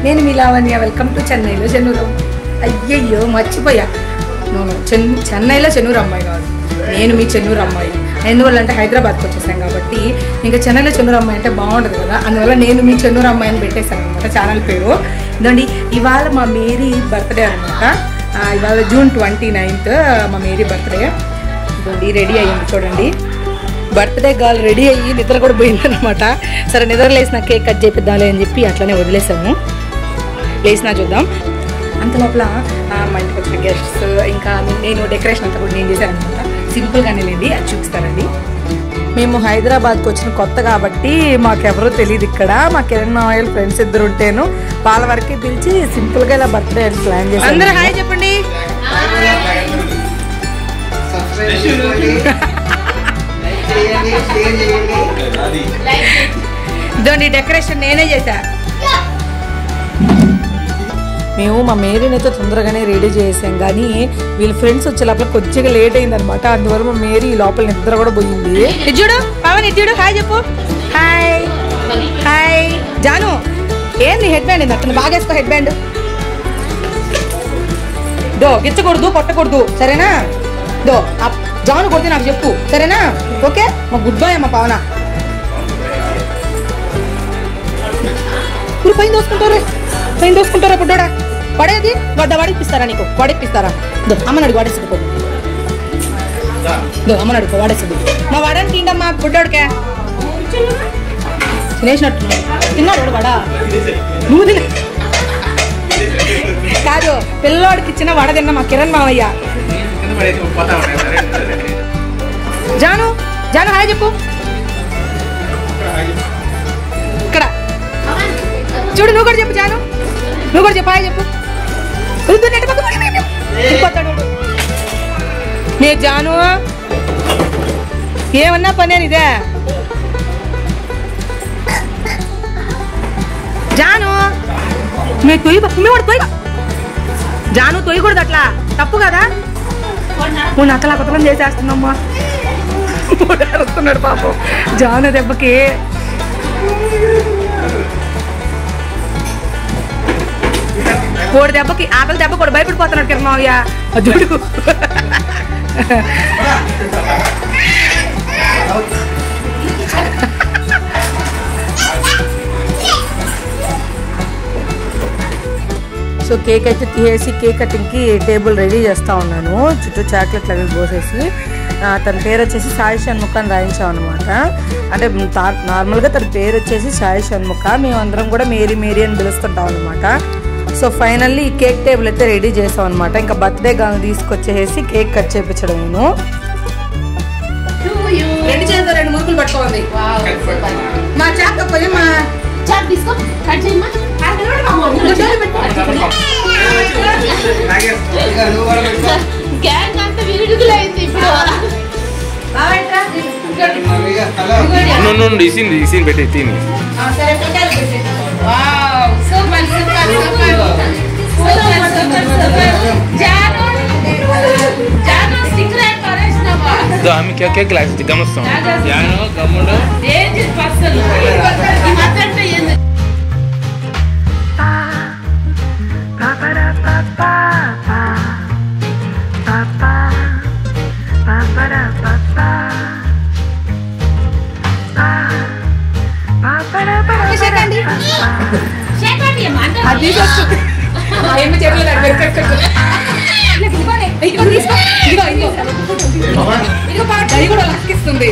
నేను మీ Lavanya welcome to చెన్నైలో చెన్నూరు. అయ్యయ్యో మర్చిపోయా, చెన్నైలో చెన్నూరు అమ్మాయి కాదు, నేను మీ చెన్నూరు అమ్మాయి. ఎందువల్లంటే హైదరాబాద్కి వచ్చేసాం కాబట్టి ఇంకా చెన్నైలో చెన్నూరు అమ్మాయి అంటే బాగుంటుంది కదా, అందువల్ల నేను మీ చెన్నూరు అమ్మాయి అని పెట్టేశాను అనమాట ఛానల్ పేరు. ఇదండి ఇవాళ మా మేరీ బర్త్డే అనమాట. ఇవాళ జూన్ 29th మా మేరీ బర్త్డే. ఇదండి రెడీ అయ్యింది చూడండి, బర్త్డే గర్ల్ రెడీ అయ్యి నిద్ర కూడా పోయిందనమాట. సరే నిద్ర లేసిన కేక్ కట్ చేపిద్దాంలే అని చెప్పి అట్లనే వదిలేసాము. లేసినా చూద్దాం. అంత లోపల మా ఇంటికి వచ్చిన గెస్ట్స్ ఇంకా నేను డెకరేషన్ అంతా కూడా నేను చేశాను అనమాట. సింపుల్గానే లేండి, అది చూపిస్తారండి. మేము హైదరాబాద్కి వచ్చిన కొత్త కాబట్టి మాకెవరో తెలియదు ఇక్కడ. మా కిరణ్ ఆయిల్ ఫ్రెండ్స్ ఇద్దరు ఉంటేను వాళ్ళ వరకు పిలిచి సింపుల్గా ఇలా బర్త్డే అని ప్లాన్ చేశాను. అందరూ హాయ్ చెప్పండి. ఇదండి డెకరేషన్ నేనే చేశా. మేము మా మేరీని అయితే తొందరగానే రెడీ చేసాం, కానీ వీళ్ళ ఫ్రెండ్స్ వచ్చే లోపల కొద్దిగా లేట్ అయిందనమాట. అందువల్ల మా మేరీ లోపల నిద్ర కూడా పోయింది. ఇజ్జుడు పవన్, ఇజ్జుడు హాయ్ చెప్పు. Hi hi. జాను ఏంది హెడ్ బ్యాండ్ అట్లా బాగా వేసుకో. హెడ్ బ్యాండ్ దో గిచ్చకూడదు, కొట్టకూడదు సరేనా. దో జాను కొడితే నాకు చెప్పు సరేనా. ఓకే మా గుడ్ బాయ్ అమ్మ పవన. ఇప్పుడు పైన దోసుకుంటారా పుట్టోడా. పడేది వాడిపిస్తారా నీకు, వాడిపిస్తారా. అమ్మని అడుగు వాడేస్తుంది. అమ్మని అడుగు వాడేస్తుంది. మా వాడని తిండమ్మా పుట్టోడికే తినేసినట్టు తిన్నాడు వాడా. నువ్వు తిన కాదు, పిల్లోడికి ఇచ్చిన వడ తిన్నా మా కిరణ్ మావయ్య. జాను జాను హాయ్ చెప్పు. ఇక్కడ చూడు, నువ్వు కూడా చెప్పు జాను, నువ్వు కూడా చెప్పు హాయ్ చెప్పు. నే జాను ఏమన్నా పని అని ఇదే. జాను మీరు తొయ్యి జాను తొయ్యకూడదు అట్లా, తప్పు కదా. నువ్వు నక్కలా కొత్తలం చేసేస్తున్నామ్మా. వస్తున్నాడు పాపం జాను దెబ్బకి. కోడి దెబ్బకి ఆకలి దెబ్బ కూడా భయపడిపోతున్నాడు కిరణ్ మావయ్య. చూడు సో కేక్ అయితే తీసేసి కేక్ కటింగ్కి టేబుల్ రెడీ చేస్తూ ఉన్నాను. చుట్టూ చాక్లెట్లు అవి పోసేసి తన పేరు వచ్చేసి సాయి షణ్ముఖ అని రాయించాం అనమాట. అంటే నార్మల్గా తన పేరు వచ్చేసి సాయి షణ్ముఖ, మేమందరం కూడా మేరీ మేరీ అని పిలుస్తుంటాం అనమాట. సో ఫైనల్లీ ఈ కేక్ టేబుల్ అయితే రెడీ చేసాం అనమాట. ఇంకా బర్త్డే గాను తీసుకొచ్చేసి కేక్ కట్ చేయించడం. నేను రెండు మురుకులు పట్టుకోండి. మా చాక్ మా చాక్ తీసుకో కట్ చేయమ్మా. కేక్ క్లాస్ గమనిస్తాం యానో గమ్ముడు ఏంటి పర్సన్ ఈ మాత్రంటే ఏంది అది ఏమి చెప్పలేదు కూడా లక్కిస్తుంది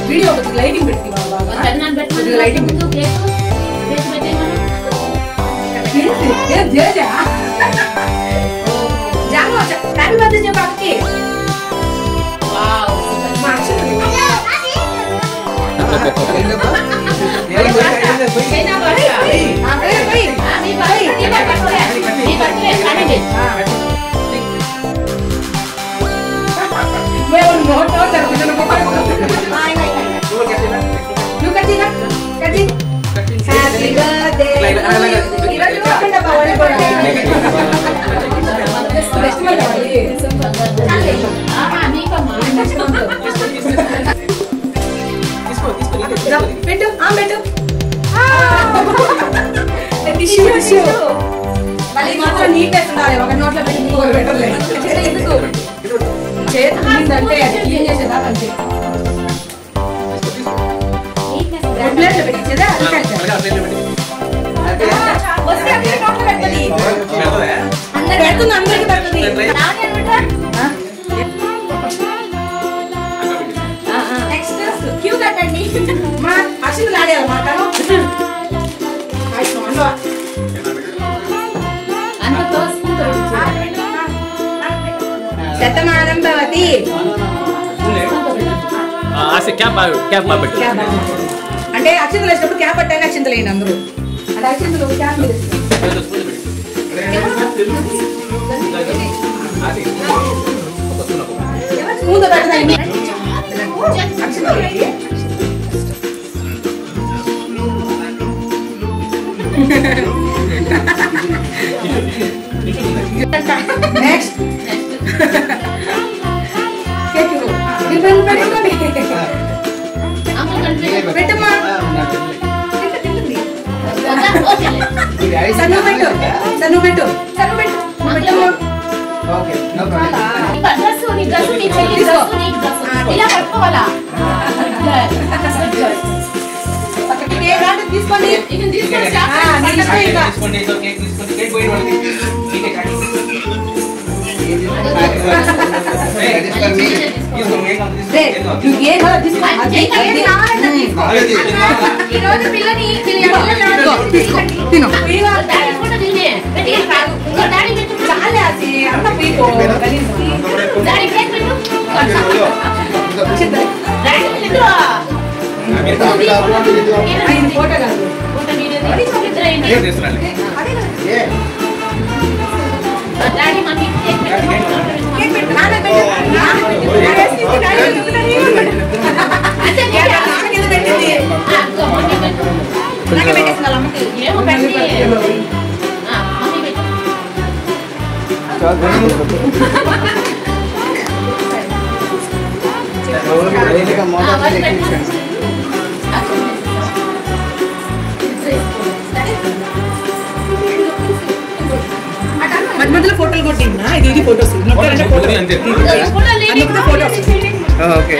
వీడియో లైటింగ్ పెట్టి లైటింగ్ హ్యాపీ బర్త్డే చెప్పి పెట్టు మళ్ళీ మాత్రం నీట్నెస్ ఉండాలి ఒక నోట్లో పెట్టి ఇంకొకరు పెట్టలేదు చేతి అంటే అది క్లీన్ చేసేదా అంతే ప్లేట్లో పెట్టించేదా పెడుతుంది అందరికి పెడుతుంది క్యూ కట్టండి మా అక్షులు ఆడేయాలి మాట శతమానం భవతి అంటే అక్షంతలు వేసినప్పుడు క్యాప్ పట్టాలి అక్షంతలు వేయండి అందరూ అంటే అక్షంతలు క్యాప్ ముందు నెక్స్ట్ పెట్టమ్మా సన్ను పెట్టు సన్ను పెట్టు సన్ను పెట్టు తీసుకోండి ఫోటో కాదు డాడీ మమ్మీ కేక్ పెట్టు నాన్న పెట్టు అంటే నాన్న కింద పెట్టింది నాకు పెట్టేసిన అమ్మకి ఏమో పెట్టి మధ్య మధ్యలో ఫోటోలు కొట్టినా ఇది ఫోటోస్ ఫోటోస్. ఓకే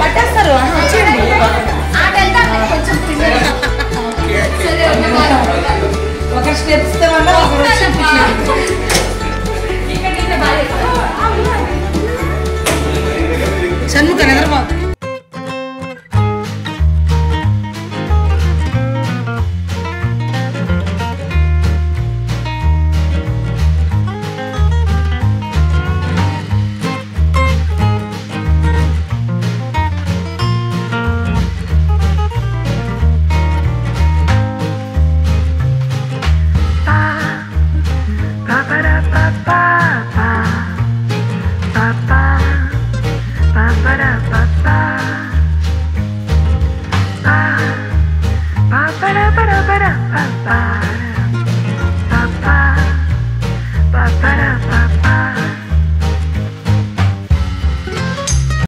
పట్టేస్తారు వచ్చేయండి. ఒక స్టెప్స్ వల్ల ఒకరు వచ్చి షణ్ముఖ నిద్రపో.